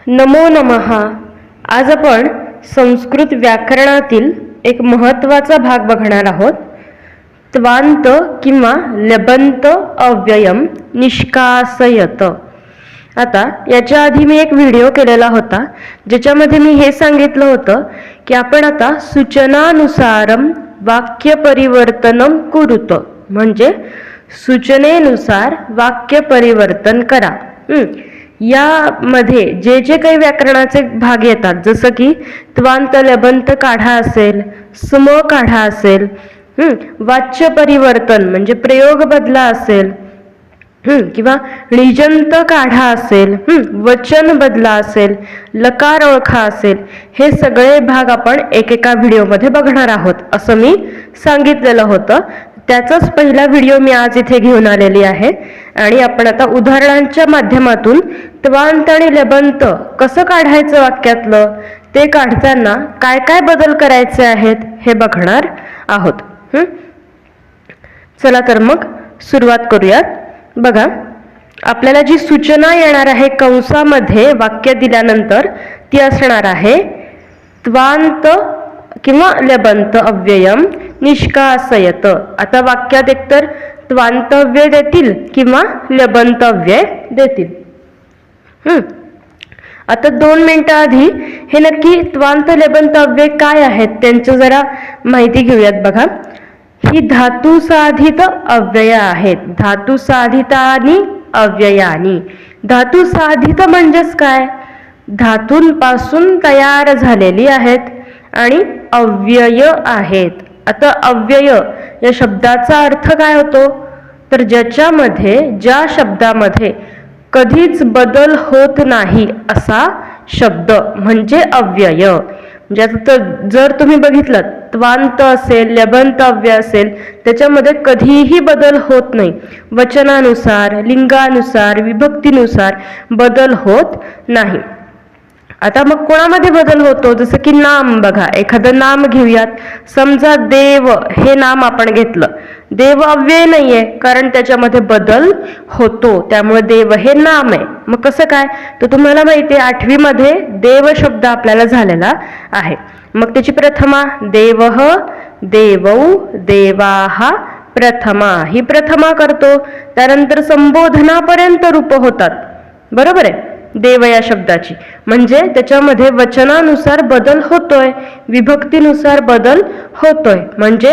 नमो नमः. आज आपण संस्कृत व्याकरणातील एक महत्त्वाचा भाग बघणार आहोत. त्वांत किंवा लबंत अव्ययम निष्कासयत. आता याच्या आधी मी एक व्हिडिओ केलेला होता ज्याच्यामध्ये मी हे सांगितलं होतं की आपण आता सूचनानुसारम वाक्य परिवर्तनम कुरुत, म्हणजे सूचनेनुसार वाक्य परिवर्तन करा. यामध्ये जे जे काही व्याकरणाचे भाग येतात, जसं की त्वांत लबंत काढा असेल, सम काढा असेल, वाच्य परिवर्तन म्हणजे प्रयोग बदला असेल, किंवा निजंत काढा असेल, वचन बदला असेल, लकार ओळखा असेल, हे सगळे भाग आपण एकेका व्हिडिओमध्ये बघणार आहोत असं मी सांगितलेलं होतं. त्याचाच पहिला व्हिडिओ मी आज इथे घेऊन आलेली आहे आणि आपण आता उदाहरणांच्या माध्यमातून त्वांत आणि लबंत कसं काढायचं वाक्यातलं, ते काढताना काय काय बदल करायचे आहेत हे बघणार आहोत. चला तर मग सुरुवात करूयात. बघा, आपल्याला जी सूचना येणार आहे कंसामध्ये वाक्य दिल्यानंतर ती असणार आहे त्वांत किंवा लबंत अव्ययम निष्कासयत. आता वाक्यात एकतर त्वांतव्यय देतील किंवा लबंतव्यय देतील. आता 2 मिनिटं आधी हे नक्की त्वांत लबंत अव्यय काय आहेत त्यांची जरा माहिती घेऊयात. बघा, ही धातू साधित अव्यय आहेत. धातू साधितानी अव्ययानी. धातू साधित म्हणजेच काय? धातूंपासून तयार झालेली आहेत आणि अव्यय आहेत. आता अव्यय या शब्दाचा अर्थ काय होतो? तर ज्या शब्दामध्ये कधीच बदल होत नाही असा शब्द म्हणजे अव्यय. म्हणजे आता जर तुम्ही बघितलं त्वांत असेल, लबंत अव्यय असेल, त्याच्यामध्ये कधीही बदल होत नाही. वचनानुसार, लिंगानुसार, विभक्तीनुसार बदल होत नाही. आता मग कोणामध्ये बदल होतो? जसं की नाम. बघा, एखादं नाम घेऊयात. समजा देव हे नाम आपण घेतलं. देव अव्यय नाहीये कारण त्याच्यामध्ये बदल होतो, त्यामुळे देव हे नाम आहे. मग कसं काय? तर तुम्हाला माहिती आहे 8वी मध्ये देव शब्द आपल्याला झालेला आहे. मग त्याची प्रथमा देवः, देवौ, देवाः, प्रथमा. ही प्रथमा करतो. त्यानंतर संबोधनापर्यंत रूप होतात. बरोबर आहे देव या शब्दाची. म्हणजे त्याच्यामध्ये वचनानुसार बदल होतोय, विभक्तीनुसार बदल होतोय. म्हणजे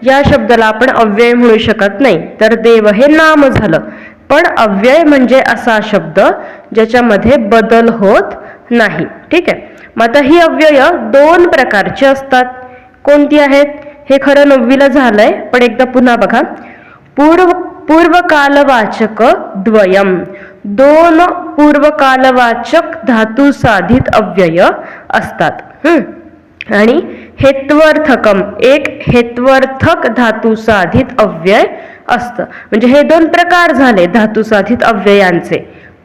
या शब्दाला आपण अव्यय म्हणू शकत नाही. तर देव हे नाम झालं. पण अव्यय म्हणजे असा शब्द ज्याच्यामध्ये बदल होत नाही. ठीक आहे. मग आता ही अव्यय 2 प्रकारची असतात. कोणती आहेत? हे खरं 9वीला झालंय, पण एकदा पुन्हा बघा. पूर्वकालवाचक द्वयम. 2 पूर्वकालवाचक धातू साधित अव्यय असतात. आणि हेत्वर्थकम, एक हेत्वर्थक धातू साधित अव्यय असतं. म्हणजे हे 2 प्रकार झाले धातू साधित अव्ययांचे,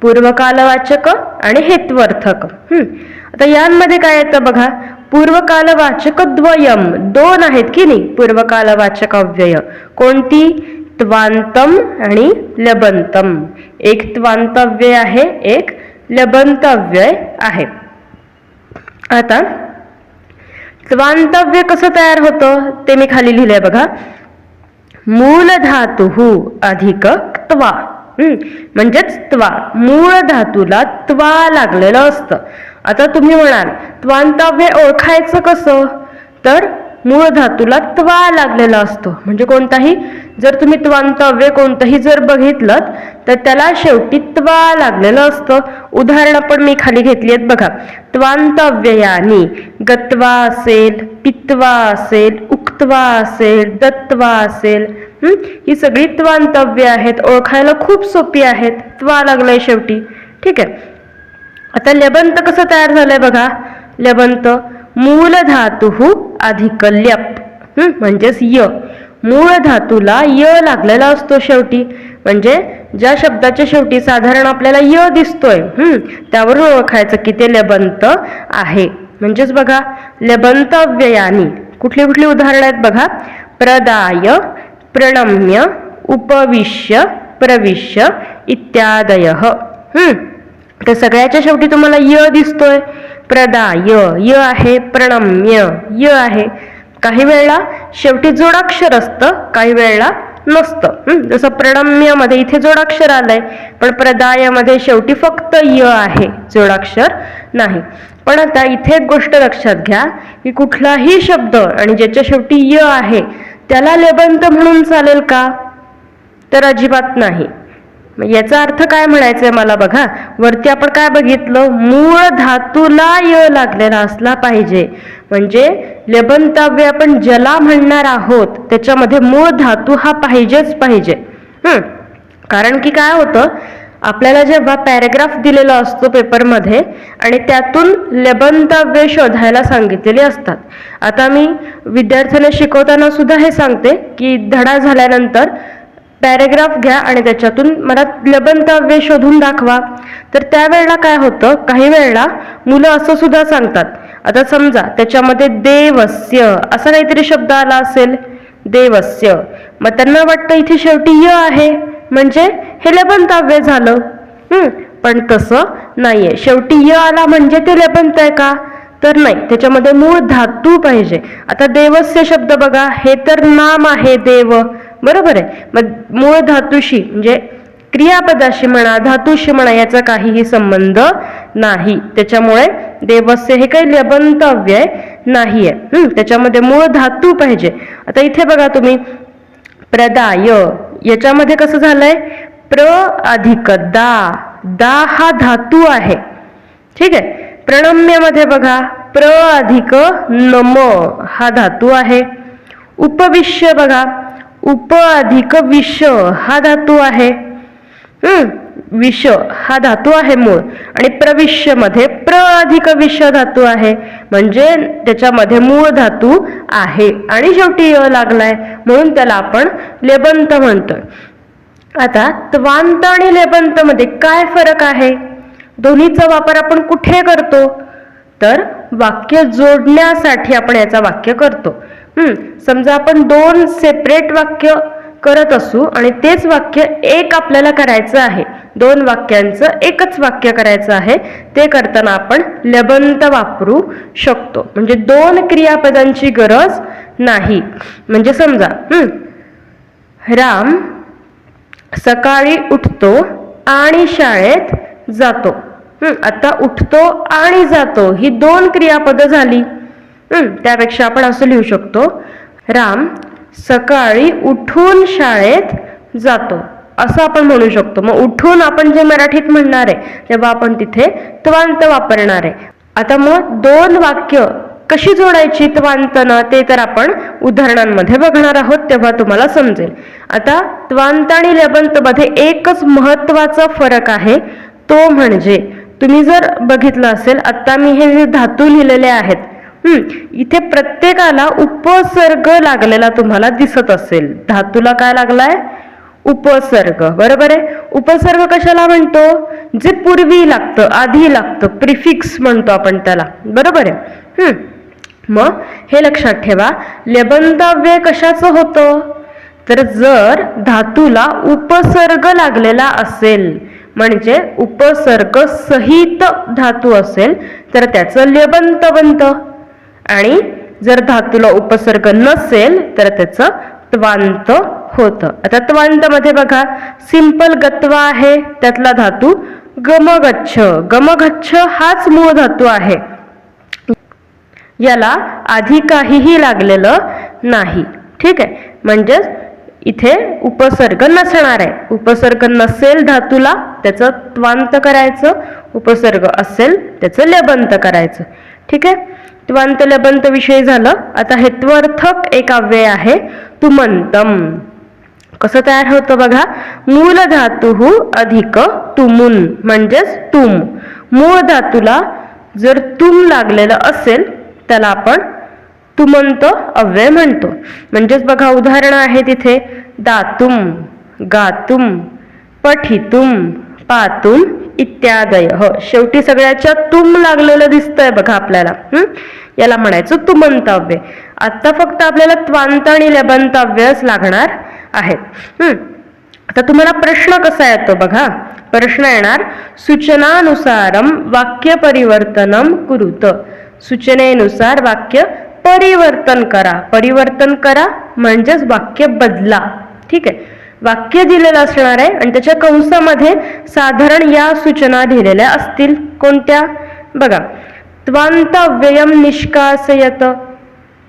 पूर्वकालवाचक आणि हेत्वर्थक. आता यांमध्ये काय येतं बघा, पूर्वकालवाचक द्वयम 2 आहेत की नाही पूर्वकालवाचक अव्यय. कोणती? त्वांतम आणि लबंतम. एक त्वांतव्यय आहे, एक लबंतव्यय आहे. आता त्वांतव्यय कसं तयार होतं ते मी खाली लिहिलंय बघा. मूल धातु अधिक त्वा. म्हणजेच त्वा, मूळ धातूला त्वा लागलेलं असतं. आता तुम्ही म्हणाल त्वांतव्यय ओळखायचं कसं? तर मूळ धातूला त्वा लागलेला असतो. म्हणजे कोणताही जर तुम्ही त्वांतव्यय कोणतंही जर बघितलं तर त्याला शेवटी त्वा लागलेलं असतं. उदाहरण पण मी खाली घेतली आहेत बघा. त्वांतव्ययानी गत्वा असेल, पित्वा असेल, उक्त्वा असेल, दत्वा असेल. ही सगळी त्वांतव्य आहेत. ओळखायला खूप सोपी आहेत. त्वा लागलंय शेवटी. ठीक आहे. आता लबंत कसं तयार झालंय बघा. लबंत मूल धातु अधिक ल्यप, म्हणजेच य. मूळ धातूला य लागलेला असतो शेवटी. म्हणजे ज्या शब्दाच्या शेवटी साधारण आपल्याला य दिसतोय त्यावरून ओळखायचं की ते लबंत आहे. म्हणजेच बघा, लबंत अव्ययानी कुठली कुठली उदाहरणं आहेत बघा. प्रदाय, प्रणम्य, उपविश्य, प्रविश्य इत्यादयः. तर सगळ्याच्या शेवटी तुम्हाला य दिसतोय, प्रदाय य आहे, प्रणम्य य आहे. काही वेळेला शेवटी जोडाक्षर असतं, काही वेळेला नसतं. जसं प्रणम्यमध्ये इथे जोडाक्षर आलंय, पण प्रदायामध्ये शेवटी फक्त य आहे, जोडाक्षर नाही. पण आता इथे एक गोष्ट लक्षात घ्या की कुठलाही शब्द आणि ज्याच्या शेवटी य आहे त्याला लेबंत म्हणून चालेल का? तर अजिबात नाही. याचा अर्थ काय म्हणायचंय मला बघा, वरती आपण काय बघितलं, मूळ धातूला य लागलेला असला पाहिजे. म्हणजे लेबंताव्य आपण ज्याला म्हणणार आहोत त्याच्यामध्ये मूळ धातू हा पाहिजेच पाहिजे. कारण की काय होतं, आपल्याला जेव्हा पॅरेग्राफ दिलेला असतो पेपरमध्ये आणि त्यातून लेबंताव्य शोधायला सांगितलेले असतात. आता मी विद्यार्थ्यांना शिकवताना सुद्धा हे सांगते की धडा झाल्यानंतर पॅरेग्राफ घ्या आणि त्याच्यातून मला लेबंताव्य शोधून दाखवा. तर त्यावेळेला काय होतं, काही वेळेला मुलं असं सुद्धा सांगतात, आता समजा त्याच्यामध्ये देवस्य असा काहीतरी शब्द आला असेल, देवस्य, मग त्यांना वाटतं इथे शेवटी य आहे म्हणजे हे लेबंताव्य झालं. पण तसं नाहीये, शेवटी य आला म्हणजे ते लेबंत आहे का? तर नाही, त्याच्यामध्ये मूळ धातू पाहिजे. आता देवस्य शब्द बघा, हे तर नाम आहे देव, बरोबर आहे. मग मूळ धातूशी म्हणजे क्रियापदाशी म्हणा, धातूशी म्हणा, याचा काहीही संबंध नाही. त्याच्यामुळे देवस्य हे काही लेबंताव्य नाहीये. त्याच्यामध्ये मूळ धातू पाहिजे. आता इथे बघा तुम्ही, प्रदाय याच्यामध्ये कसं झालंय, प्र अधिक दा, दा हा धातू आहे. ठीक आहे. प्रणम्यमध्ये बघा, प्र अधिक नम हा धातू आहे. उपविश्य बघा, उप अधिक विष हा धातू आहे. विष हा धातू आहे मूळ, आणि प्रविश्य मध्ये प्र अधिक विष धातू आहे, म्हणजे त्याच्यामध्ये मूळ धातू आहे आणि शेवटी य लागलाय म्हणून त्याला आपण लेबंत म्हणतोय. आता त्वांत आणि लेबंत मध्ये काय फरक आहे? दोन्हीचा वापर आपण कुठे करतो? तर वाक्य जोडण्यासाठी आपण याचा वाक्य करतो. समजा आपण दोन सेपरेट वाक्य करत असू आणि तेच वाक्य एक आपल्याला करायचं आहे, दोन वाक्यांचं एकच वाक्य करायचं आहे, ते करताना आपण लेबंत वापरू शकतो. म्हणजे दोन क्रियापदांची गरज नाही. म्हणजे समजा राम सकाळी उठतो आणि शाळेत जातो. आता उठतो आणि जातो ही दोन क्रियापदं झाली. त्यापेक्षा आपण असं लिहू शकतो, राम सकाळी उठून शाळेत जातो, असं आपण म्हणू शकतो. मग उठून आपण जे मराठीत म्हणणार आहे तेव्हा आपण तिथे त्वांत वापरणार आहे. आता मग दोन वाक्य कशी जोडायची त्वांतनं ते तर आपण उदाहरणांमध्ये बघणार आहोत, तेव्हा तुम्हाला समजेल. आता त्वांत आणि लेबंत मध्ये एकच महत्वाचा फरक आहे, तो म्हणजे तुम्ही जर बघितलं असेल, आता मी हे जे धातू लिहिलेले आहेत इथे प्रत्येकाला उपसर्ग लागलेला तुम्हाला दिसत असेल. धातूला काय लागलाय? उपसर्ग, बरोबर आहे. उपसर्ग कशाला म्हणतो? जे पूर्वी लागतं, आधी लागतं, प्रिफिक्स म्हणतो आपण त्याला, बरोबर आहे. मग हे लक्षात ठेवा, लेबंताव्य कशाचं होतं? तर जर धातूला उपसर्ग लागलेला असेल, म्हणजे उपसर्ग सहित धातू असेल तर त्याचं लेबंत बनतं, आणि जर धातूला उपसर्ग नसेल तर त्याचं त्वांत होतं. आता त्वांत मध्ये बघा, सिंपल गत्वा आहे, त्यातला धातू गमगच्छ, गमगच्छ हाच मूळ धातू आहे, याला आधी काहीही लागलेलं नाही. ठीक आहे. म्हणजेच इथे उपसर्ग नसणार आहे. उपसर्ग नसेल धातूला त्याचं त्वांत करायचं, उपसर्ग असेल त्याचं लेबंत करायचं. ठीक आहे. त्वांत लेबंत विषयी झालं. आता हेत्वर्थक एक अव्यय आहे तुमंतम. कसं तयार होतं बघा, मूल धातू अधिक तुमुन म्हणजेच तुम. मूळ धातूला जर तुम लागलेलं असेल त्याला आपण तुमंत अव्यय म्हणतो. म्हणजेच बघा उदाहरण आहे तिथे, दातुम, गातुम, पठितुम, पातुम इत्यादय. शेवटी सगळ्याच्या तुम लागलेलं दिसतंय बघा आपल्याला, याला म्हणायचं तुमंत अव्यय. आता फक्त आपल्याला त्वांत आणि लेबंत अव्ययच लागणार आहेत. आता तुम्हाला प्रश्न कसा येतो बघा, प्रश्न येणार सूचनानुसारम वाक्य परिवर्तनम कुरुत. सूचनेनुसार वाक्य परिवर्तन करा. परिवर्तन करा म्हणजेच वाक्य बदला. ठीक आहे, वाक्य दिलेलं असणार आहे आणि त्याच्या कंसामध्ये साधारण या सूचना दिलेल्या असतील. कोणत्या बघा, त्वांतव्ययम निष्कासयत,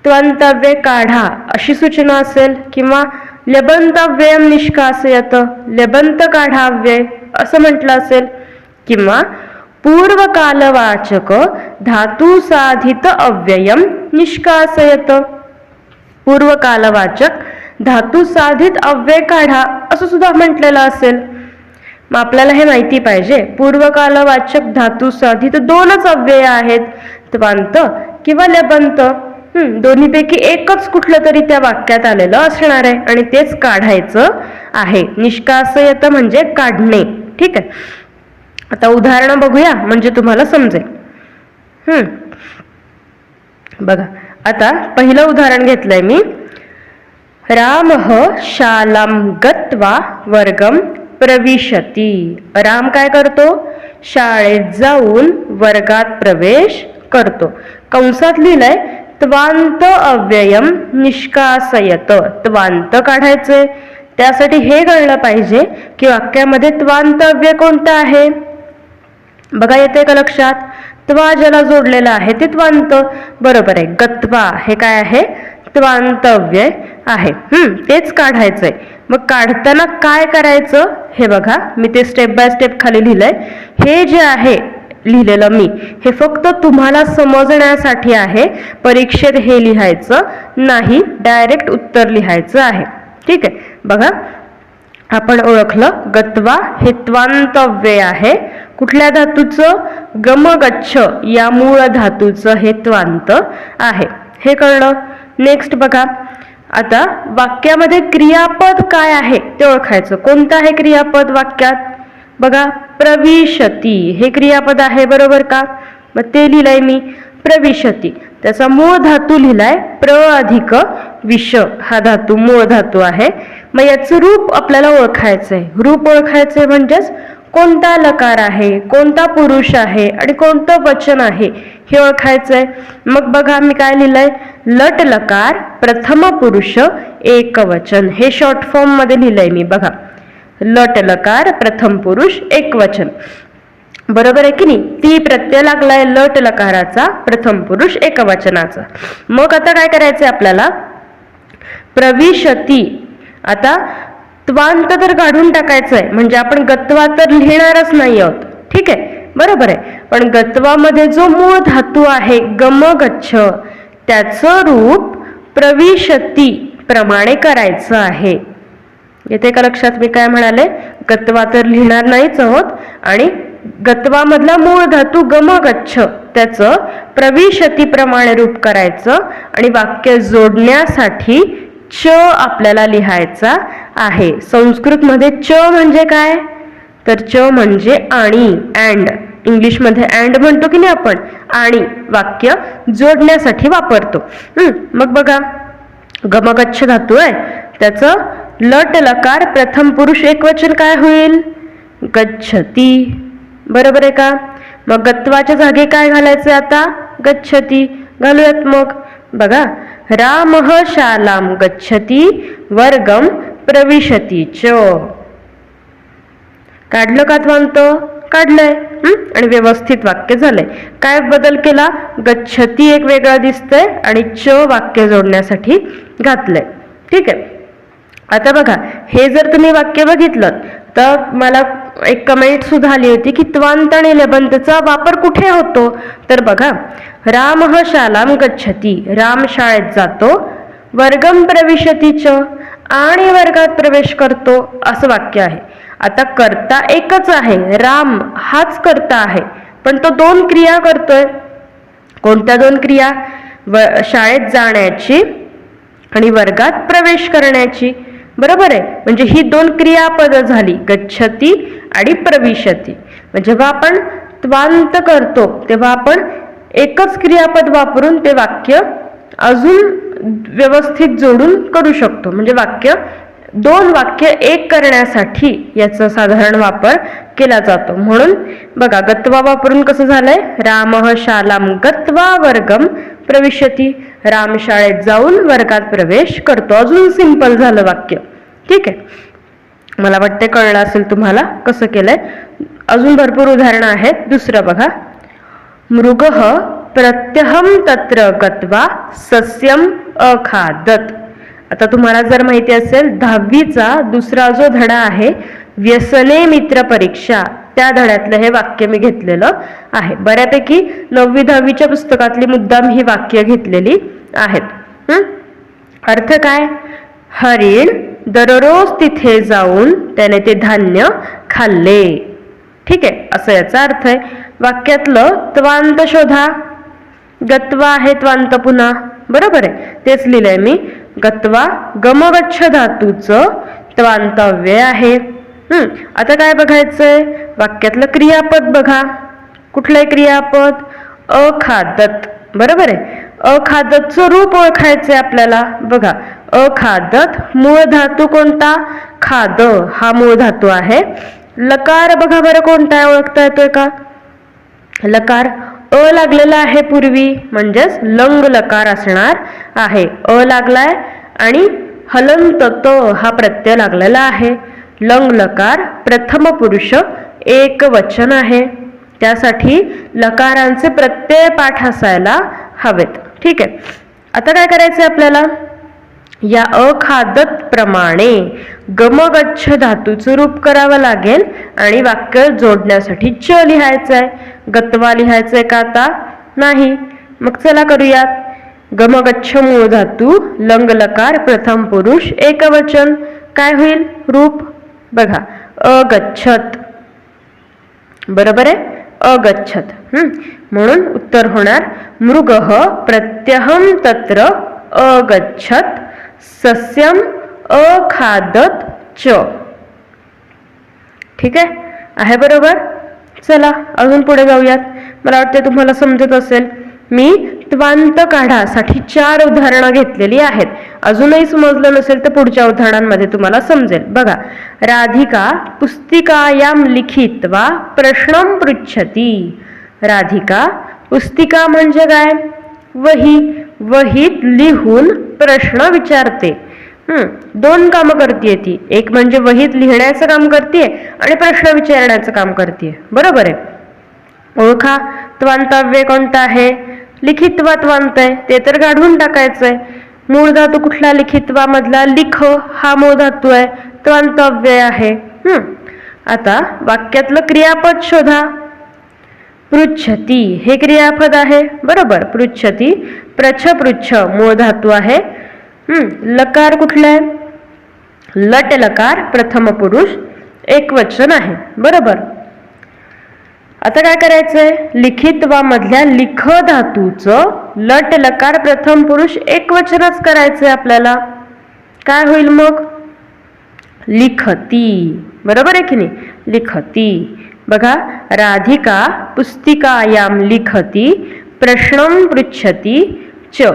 त्वंतव्य काढा अशी सूचना असेल, किंवा लेबंतव्ययम निष्कासयत, लेबंत काढाव्यय असं म्हटलं असेल, किंवा पूर्वकालवाचक धातू साधित अव्ययम निष्कासयत, पूर्वकालवाचक धातू साधित अव्यय काढा असं सुद्धा म्हटलेलं असेल. मग आपल्याला हे माहिती पाहिजे पूर्वकालवाचक धातू साधित दोनच अव्यय आहेत, त्वांत किंवा लेबंत. दोन्हीपैकी एकच कुठलं तरी त्या वाक्यात आलेलं असणार आहे आणि तेच काढायचं आहे. निष्कासयत म्हणजे काढणे. ठीक आहे, आता उदाहरण बघूया म्हणजे तुम्हाला समजेल. बघा, आता पहिलं उदाहरण घेतलंय मी. रामः शालां गत्वा वर्गम प्रविशती. राम काय करतो? शाळेत जाऊन वर्गात प्रवेश करतो. कंसात लिहिलंय त्वांत अव्ययम निष्कासयत. त्वांत काढायचे, त्यासाठी हे कळलं पाहिजे की वाक्यामध्ये त्वांत अव्यय कोणतं आहे. बघा, येते का लक्षात? त्वा ज्याला जोडलेला आहे ते त्वांत. बरोबर आहे, गत्वा हे काय आहे? त्वांत अव्यय आहे. तेच काढायचंय. मग काढताना काय करायचं हे बघा, मी ते स्टेप बाय स्टेप खाली लिहिलंय. हे जे आहे लिहिलेलं मी, हे फक्त तुम्हाला समजण्यासाठी आहे. परीक्षेत हे लिहायचं नाही, डायरेक्ट उत्तर लिहायचं आहे. ठीक आहे, बघा आपण ओळखलं गत्वा हे त्वांत अव्यय आहे. कुठल्या धातूचं? गम गच्छ या मूळ धातूचं हे त्वांत आहे, हे कळलं. नेक्स्ट बघा, आता वाक्यामध्ये क्रियापद काय आहे ते ओळखायचं. कोणतं आहे क्रियापद वाक्यात? बघा, प्रविशती हे क्रियापद आहे, बरोबर का? मग ते लिहिलंय मी प्रविशती. त्याचा मूळ धातू लिहिलाय प्र अधिक विष हा धातू मूळ धातू आहे. मग याचं रूप आपल्याला ओळखायचंय. रूप ओळखायचंय म्हणजेच कोणता लकार आहे, कोणता पुरुष आहे आणि कोणतं वचन आहे हे ओळखायचंय. मग बघा मी काय लिहिलंय, लट लकार प्रथम पुरुष एकवचन. हे शॉर्ट फॉर्म मध्ये लिहिलंय मी. बघा, लट लकार प्रथम पुरुष एकवचन. बरोबर आहे की नाही? ती प्रत्यय लागलाय लट लकाराचा प्रथम पुरुष एकवचनाचा. मग आता काय करायचंय आपल्याला? प्रविशती. आता त्वांत तर काढून टाकायचंय, म्हणजे आपण गत्वा तर लिहिणारच नाही आहोत. ठीक आहे, बरोबर आहे. पण गत्वामध्ये जो मूळ धातू आहे गम गच्छ, त्याचं रूप प्रविशती प्रमाणे करायचं आहे. येते का लक्षात मी काय म्हणाले? गत्वा तर लिहिणार नाहीच आहोत आणि गत्वामधला मूळ धातू गम गच्छ त्याचं प्रविशती प्रमाणे रूप करायचं आणि वाक्य जोडण्यासाठी च आपल्याला लिहायचा आहे. संस्कृत मध्ये च म्हणजे काय? तर च म्हणजे आणि, अँड. इंग्लिश मध्ये अँड म्हणतो की नाही आपण, आणि वाक्य जोडण्यासाठी वापरतो. मग बघा, गमगच्छ धातू आहे, त्याचं लट लकार प्रथम पुरुष एकवचन काय होईल? गच्छती. बरोबर आहे का? मग गत्वाच्या जागी काय घालायचं आता? गच्छती घालूयात. मग बघा, रामः शालां गच्छति वर्गम प्रविशति च. काढलं का त्वांत? काढलंय. आणि व्यवस्थित वाक्य झालंय. काय बदल केला? गच्छती एक वेगळा दिसतंय आणि च वाक्य जोडण्यासाठी घातलंय. ठीक आहे, आता बघा, हे जर तुम्ही वाक्य बघितलं तर मला एक कमेंट सुद्धा आली होती की त्वांत आणि लेबंतचा वापर कुठे होतो? तर बघा, रामः शालां गच्छति, राम शाळेत जातो, वर्गम प्रविशति च, आणि वर्गात प्रवेश करतो असं वाक्य आहे. आता कर्ता एकच आहे, राम हाच कर्ता आहे, पण तो दोन क्रिया करतोय. कोणत्या दोन क्रिया? शाळेत जाण्याची आणि वर्गात प्रवेश करण्याची. बरोबर आहे, म्हणजे ही दोन क्रियापद झाली, गच्छती आणि प्रविशती. जेव्हा आपण त्वांत करतो तेव्हा आपण एकच क्रियापद वापरून ते वाक्य अजून व्यवस्थित जोडून करू शकतो, म्हणजे वाक्य दोन वाक्य एक करण्यासाठी याचा साधारण वापर केला जातो. म्हणून बघा गत्वा वापरून कसं झालंय, रामः शालाम गत्वा वर्गम प्रविशती. राम शाळेत जाऊन वर्गात प्रवेश करतो. अजून सिंपल झालं वाक्य. ठीक आहे, मला वाटते कळलं असेल तुम्हाला कसं केलंय. अजून भरपूर उदाहरणं आहेत. दुसरं बघा, मृगः प्रत्यहम तत्र गत्वा सस्यम अखादत. आता तुम्हाला जर माहिती असेल 10वीचा दुसरा जो धडा आहे व्यसने मित्र परीक्षा, त्या धड्यातलं हे वाक्य मी घेतलेलं आहे. बऱ्यापैकी 9वी 10वीच्या पुस्तकातली मुद्दाम ही वाक्य घेतलेली आहेत. अर्थ काय, हरिण दररोज तिथे जाऊन त्याने ते धान्य खाल्ले. ठीक आहे, असं याचा अर्थ आहे. वाक्यातलं त्वांत शोधा. गत्वा आहे त्वांत पुन्हा, बरोबर आहे, तेच लिहिलंय मी. गत्वा गमगच्छ धातूचं त्वांतव्यय आहे. आता काय बघायचंय, वाक्यातलं क्रियापद बघा. कुठलंय क्रियापद, अखादत, बरोबर आहे. अखादतचं रूप ओळखायचंय आपल्याला. बघा, अखादत मूळ धातू कोणता, खाद हा मूळ धातू आहे. लकार बघा बरं कोणता आहे, ओळखता येतोय का, लकार. अ लागलेला आहे पूर्वी, म्हणजेच लंग लकार असणार आहे. अ लागलाय आणि हलंत त हा प्रत्यय लागलेला आहे. लंग लकार प्रथम पुरुष एक वचन आहे, त्यासाठी लकारांचे प्रत्यय पाठ असायला हवेत. ठीक आहे, आता काय करायचंय आपल्याला, या अखादत प्रमाणे गमगच्छ धातूचं रूप करावं लागेल आणि वाक्य जोडण्यासाठी च लिहायचंय. गत्वा लिहायचंय का आता, नाही. मग चला करूयात. गमगच्छ मूळ धातू लंग लकार प्रथम पुरुष एकवचन, काय होईल रूप, बघा अगच्छत, बरोबर आहे, अगच्छत. म्हणून उत्तर होणार मृगः प्रत्यहम तत्र अगच्छत सस्यम अखादत च. ठीक आहे बरोबर. चला अजून पुढे जाऊयात. मला वाटते तुम्हाला समजत असेल. मी त्वांत काढासाठी 4 उदाहरणं घेतलेली आहेत. अजूनही समजलं नसेल तर पुढच्या उदाहरणांमध्ये तुम्हाला समजेल. बघा, राधिका पुस्तिकायाम लिखित्वा प्रश्नम पृच्छती. राधिका, पुस्तिका म्हणजे काय, वही, वहीत लिहून प्रश्न विचारते. 2 कामं करते ती. एक म्हणजे वहीत लिहिण्याचं काम करते आणि प्रश्न विचारण्याचं काम करते, बरोबर आहे. ओळखा, त्वांतव्य कोणतं आहे, लिखित्वा त्वांत आहे, ते तर काढून टाकायचंय. मूळ धातू कुठला, लिखित्वा मधला लिख हा मूळ धातू आहे, त्वांतव्य आहे. आता वाक्यातलं क्रियापद शोधा. पृच्छती हे क्रियापद आहे, बरोबर. पृच्छती प्रच्छ पृच्छ मूळ धातू आहे. लकार कुठला आहे, लट लकार प्रथम पुरुष एकवचन आहे, बरोबर. आता काय करायचंय, लिखित्वा मधल्या लिख धातूचं लट लकार प्रथम पुरुष एकवचनच करायचंय आपल्याला. काय होईल मग, लिखती, बरोबर आहे की नाही, लिखती. बघा, राधिका पुस्तिकायाम लिखती प्रश्नम पृच्छती च.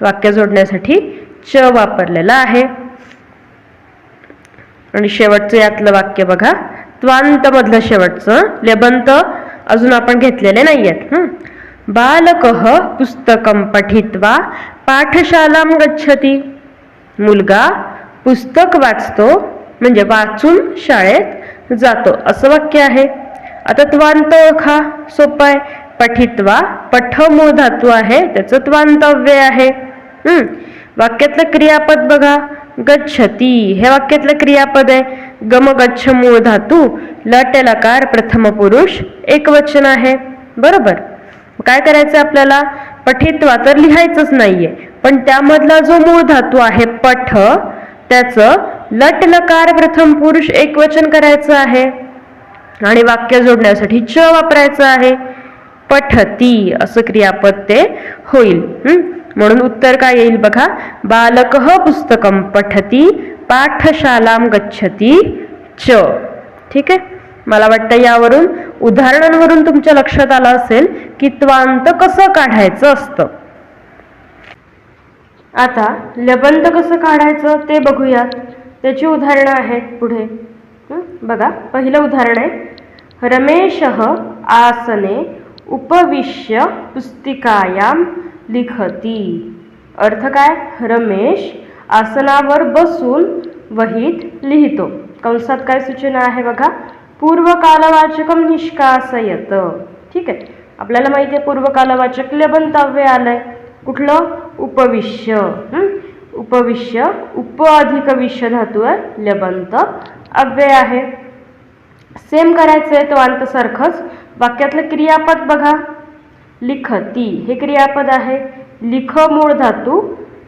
वाक्य जोडण्यासाठी च वापरलेला आहे. आणि शेवटचं यातलं वाक्य बघा, त्वांत मधलं शेवटचं, लेबंत अजून आपण घेतलेले नाहीयेत. बालकः पुस्तकं पठित्वा पाठशालां गच्छति. मुलगा पुस्तक वाचतो म्हणजे वाचून शाळेत जातो, असं वाक्य आहे. आता त्वांत ओळखा, सोपं आहे. पठित्वा पठ मूळ धातू आहे, त्याचं त्वांतव्य आहे. वाक्यातलं क्रियापद बघा, गच्छती हे वाक्यातलं क्रियापद आहे. गम गच्छ मूळ धातू लट लकार प्रथम पुरुष एकवचन आहे, बरोबर. काय करायचं आपल्याला, पठित्वा तर लिहायचंच नाहीये, पण त्यामधला जो मूळ धातू आहे पठ, त्याचं लट लकार प्रथम पुरुष एकवचन करायचं आहे आणि वाक्य जोडण्यासाठी च वापरायचं आहे. पठती असं क्रियापद ते होईल. म्हणून उत्तर काय येईल बघा, बालकः पुस्तकं पठती पाठशालां गच्छति च. ठीक आहे, मला वाटतं यावरून उदाहरणांवरून तुमच्या लक्षात आलं असेल की त्वांत कसं काढायचं असतं. आता लबंत कसं काढायचं ते बघूयात. त्याची उदाहरणं आहेत पुढे. बघा, पहिलं उदाहरण आहे, रमेशः आसने उपविश्य पुस्तिकायां लिखति. अर्थ काय? रमेश आसनावर बसून वहीत लिहितो. कंसात काय सूचना आहे बघा, पूर्वकालवाचकम निष्कासयत. ठीक आहे, आपल्याला माहिती आहे पूर्वकालवाचक लेबंतव्य आलंय. कुठलं? उपविश्य. उपविश्य उप अधिक विश्य धातू आहे, लेबंत अव्यय आहे. सेम करायचंय त्वांत सारखंच. वाक्यातलं क्रियापद बघा, लिखती हे क्रियापद आहे. लिख मूळ धातू,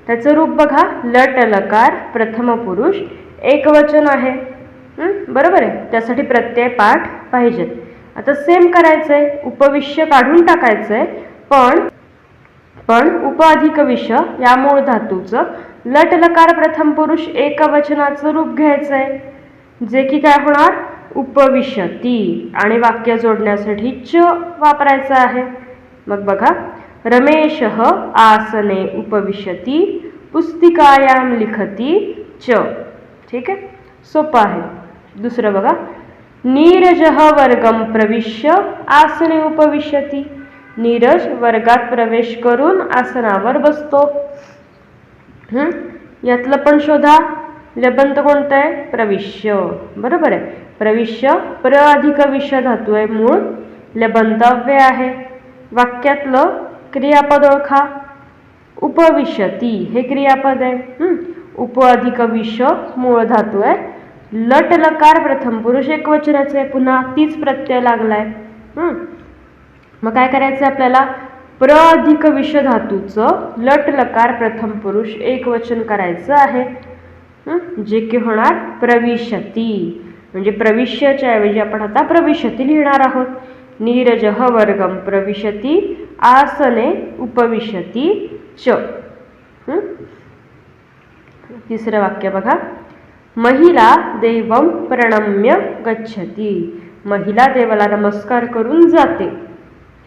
त्याचं रूप बघा, लट लकार प्रथम पुरुष एकवचन आहे. बरोबर आहे, त्यासाठी प्रत्यय पाठ पाहिजेत. आता सेम करायचंय, उपविश्य काढून टाकायचंय, पण उप अधिक विश्य या मूळ धातूचं लट लकार प्रथम पुरुष एकवचनाचं रूप घ्यायचंय, जे की काय होणार? उपविशती. आणि वाक्य जोडण्यासाठी च वापरायचं आहे. मग बघा, रमेशः आसने उपविशति पुस्तिकायां लिखति च. ठीक आहे, सोपं आहे. दुसरं बघा, नीरजः वर्गं प्रविश्य आसने उपविशति. नीरज वर्गात प्रवेश करून आसनावर बसतो. यातलं पण शोधा. लेबंत कोणतं आहे? प्रविश्य. बरोबर आहे, प्रविश्य प्र अधिक विश्य धातू आहे, मूळ लेबंतव्य आहे. वाक्यातलं क्रियापद ओळखा, उपविशती हे क्रियापद आहे. उप अधिक विश्य मूळ धातू आहे, लट लकार प्रथम पुरुष एकवचनाचे आहे, पुन्हा तीच प्रत्यय लागलाय. मग काय करायचं आपल्याला? प्र अधिक विश्य धातूचं लट लकार प्रथम पुरुष एकवचन करायचं आहे, जे की होणार प्रविशती. म्हणजे प्रविश्यच्या ऐवजी आपण आता प्रविशती लिहिणार आहोत. नीरजः वर्गं प्रविशति आसने उपविशति च. तिसरं वाक्य बघा, महिला देवं प्रणम्य गच्छति. महिला देवाला नमस्कार करून जाते.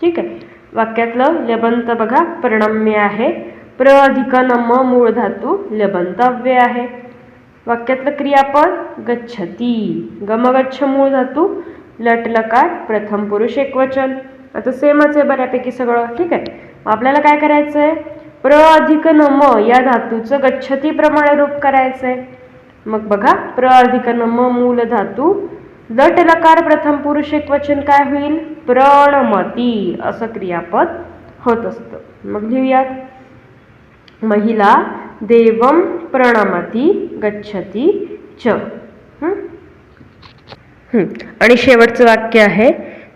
ठीक आहे, वाक्यातलं लेबंत बघा, प्रणम्य आहे, प्र अधिक नम मूळ धातू लेबंतव्य आहे. वाक्यातलं क्रियापद गच्छति, गमगच्छ मूळ धातू लट लकार प्रथम पुरुष एकवचन. आता सेमच आहे बऱ्यापैकी सगळं. ठीक आहे, आपल्याला काय करायचंय? प्र अधिक नम या धातूचं गच्छती प्रमाणे रूप करायचंय. मग बघा, प्र अधिक नम मूल धातू लट लकार प्रथम पुरुष एकवचन काय होईल? प्रणमती असं क्रियापद होत असतं. मग लिहूयात, महिला देवं प्रणमती गच्छति च. आणि शेवटचं वाक्य आहे,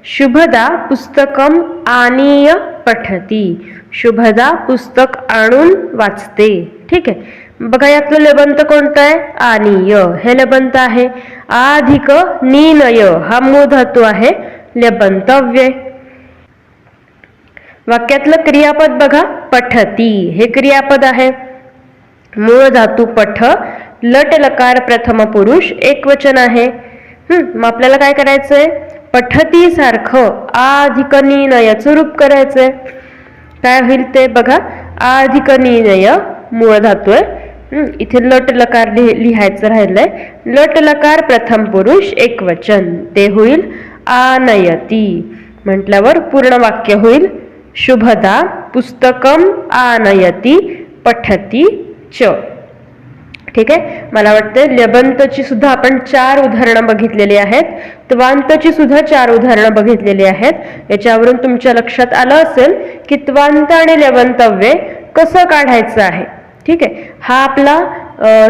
शुभदा पुस्तकम आनीय पठती. शुभदा पुस्तक आणून वाचते. ठीक आहे, बघा यातलं लेबंत कोणतं आहे? आनीय हे लेबंत आहे. अधिक नीनय हा मूळ धातू आहे, लेबंतव्य. वाक्यातलं क्रियापद बघा, पठती हे क्रियापद आहे, मूळ धातू पठ, लट लकार प्रथम पुरुष एकवचन आहे. मग आपल्याला काय करायचंय? पठती सारखं अधिक नीनयचं रूप करायचंय. काय होईल ते बघा, अधिक नीनय मूळ धातू आहे, इथे लट लकार लिहायचं राहिलंय. लट लकार प्रथम पुरुष एकवचन, ते होईल आनयती. म्हटल्यावर पूर्ण वाक्य होईल, शुभदा पुस्तकम आनयती पठती च. ठीक आहे, मला वाटतं लेबंतची सुद्धा आपण 4 उदाहरणं बघितलेली आहेत, त्वांतची सुद्धा 4 उदाहरणं बघितलेली आहेत. याच्यावरून तुमच्या लक्षात आलं असेल की त्वांत आणि लेबंतव्य कसं काढायचं आहे. ठीक आहे, हा आपला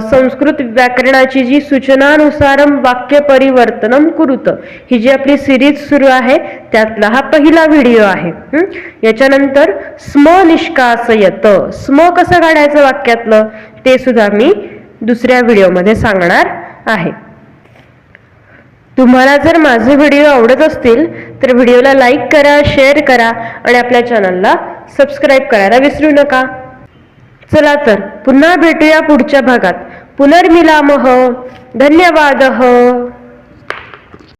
संस्कृत व्याकरणाची जी सूचनानुसारम वाक्य परिवर्तनम कुरुत ही जी आपली सिरीज सुरू आहे त्यातला हा पहिला व्हिडिओ आहे. याच्यानंतर स्म निष्कासयत, स्म कसं काढायचं वाक्यातलं ते सुद्धा मी दुसऱ्या व्हिडिओमध्ये सांगणार आहे. तुम्हाला जर माझे व्हिडिओ आवडत असतील तर व्हिडिओला लाईक करा, शेअर करा आणि आपल्या चॅनलला सबस्क्राईब करायला विसरू नका. चला तर पुन्हा भेटूया पुढच्या भागात. पुनर्मिलामः. धन्यवादः.